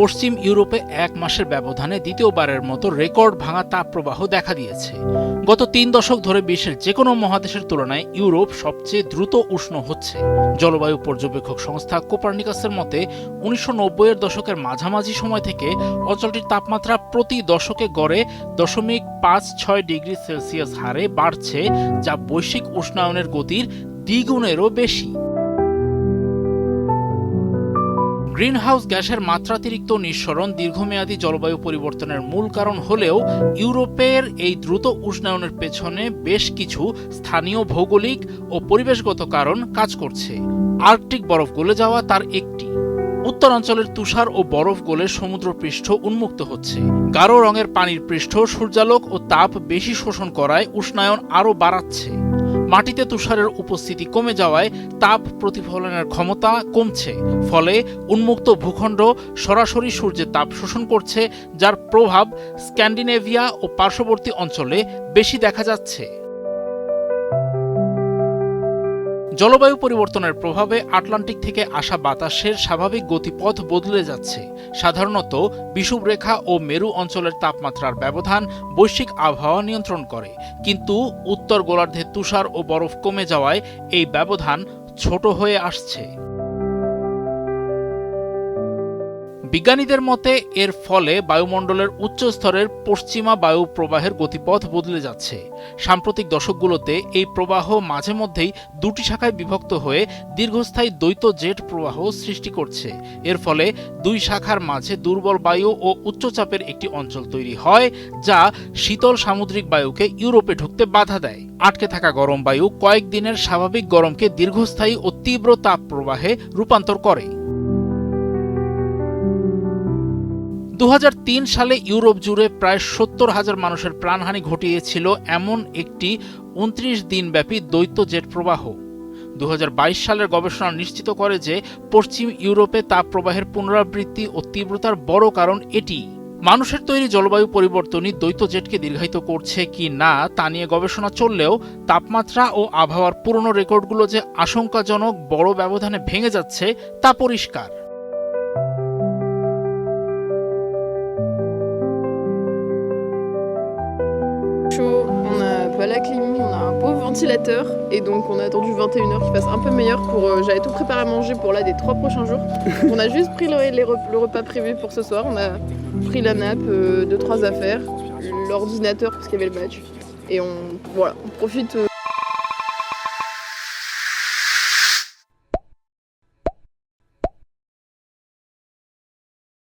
পশ্চিম ইউরোপে এক মাসের ব্যবধানে দ্বিতীয়বারের মতো রেকর্ড ভাঙা তাপপ্রবাহ দেখা দিয়েছে। গত ৩ দশক ধরে বিশ্বের যে কোনো মহাদেশের তুলনায় ইউরোপ সবচেয়ে দ্রুত উষ্ণ হচ্ছে। জলবায়ু পর্যবেক্ষক সংস্থা কোপার্নিকাসের মতে ১৯৯০-এর দশকের মাঝামাঝি সময় থেকে অঞ্চলটির তাপমাত্রা প্রতি দশকে গড়ে 0.56 ডিগ্রি সেলসিয়াস হারে বাড়ছে, যা বৈশ্বিক উষ্ণায়নের গতির দ্বিগুণেরও বেশি। গ্রিনহাউস গ্যাসের মাত্রাতিরিক্ত নিঃসরণ দীর্ঘমেয়াদী জলবায়ু পরিবর্তনের মূল কারণ হলেও ইউরোপের এই দ্রুত উষ্ণায়নের পেছনে বেশ কিছু স্থানীয় ভৌগোলিক ও পরিবেশগত কারণ কাজ করছে। আর্কটিক বরফ গলে যাওয়া তার একটি। উত্তরাঞ্চলের তুষার ও বরফ গলে সমুদ্রপৃষ্ঠ উন্মুক্ত হচ্ছে। গাঢ় রঙের পানির পৃষ্ঠ সূর্যালোক ও তাপ বেশি শোষণ করায় উষ্ণায়ন আরও বাড়াচ্ছে। মাটিতে তুষারের উপস্থিতি কমে যাওয়ায় তাপ প্রতিফলনের ক্ষমতা কমছে, ফলে উন্মুক্ত ভূখণ্ড সরাসরি সূর্যের তাপ শোষণ করছে, যার প্রভাব স্ক্যান্ডিনেভিয়া ও পার্শ্ববর্তী অঞ্চলে বেশি দেখা যাচ্ছে। জলবায়ু পরিবর্তনের প্রভাবে আটলান্টিক থেকে আসা বাতাসের স্বাভাবিক গতিপথ বদলে যাচ্ছে। সাধারণত বিষুবরেখা ও মেরু অঞ্চলের তাপমাত্রার ব্যবধান বৈশ্বিক আবহাওয়া নিয়ন্ত্রণ করে, কিন্তু উত্তর গোলার্ধে তুষার ও বরফ কমে যাওয়ায় এই ব্যবধান ছোট হয়ে আসছে। বিজ্ঞানীদের মতে এর ফলে বায়ুমণ্ডলের উচ্চ স্তরের পশ্চিমা বায়ু প্রবাহের গতিপথ বদলে যাচ্ছে। সাম্প্রতিক দশকগুলোতে এই প্রবাহ মাঝে মধ্যেই দুটি শাখায় বিভক্ত হয়ে দীর্ঘস্থায়ী দ্বৈত জেট প্রবাহ সৃষ্টি করছে। এর ফলে দুই শাখার মাঝে দুর্বল বায়ু ও উচ্চচাপের একটি অঞ্চল তৈরি হয়, যা শীতল সামুদ্রিক বায়ুকে ইউরোপে ঢুকতে বাধা দেয়। আটকে থাকা গরম বায়ু কয়েকদিনের স্বাভাবিক গরমকে দীর্ঘস্থায়ী ও তীব্র তাপ প্রবাহে রূপান্তর করে। ২০০৩ সালে ইউরোপ জুড়ে প্রায় ৭০,০০০ মানুষের প্রাণহানি ঘটিয়েছিল এমন একটি ২৯ দিনব্যাপী দ্বৈত জেট প্রবাহ। ২০২২ সালের গবেষণা নিশ্চিত করে যে পশ্চিম ইউরোপে তাপপ্রবাহের পুনরাবৃত্তি ও তীব্রতার বড় কারণ এটি। মানুষের তৈরি জলবায়ু পরিবর্তনই দ্বৈত জেটকে দীর্ঘায়িত করছে কি না তা নিয়ে গবেষণা চললেও তাপমাত্রা ও আবহাওয়ার পুরনো রেকর্ডগুলো যে আশঙ্কাজনক বড় ব্যবধানে ভেঙে যাচ্ছে তা পরিষ্কার। On a pas la clim, on a un pauvre ventilateur et donc on a attendu 21h qu'il fasse un peu meilleur pour... j'avais tout préparé à manger pour là des 3 prochains jours. On a juste pris le repas prévu pour ce soir, on a pris la nappe, 2-3 affaires, l'ordinateur parce qu'il y avait le match et on profite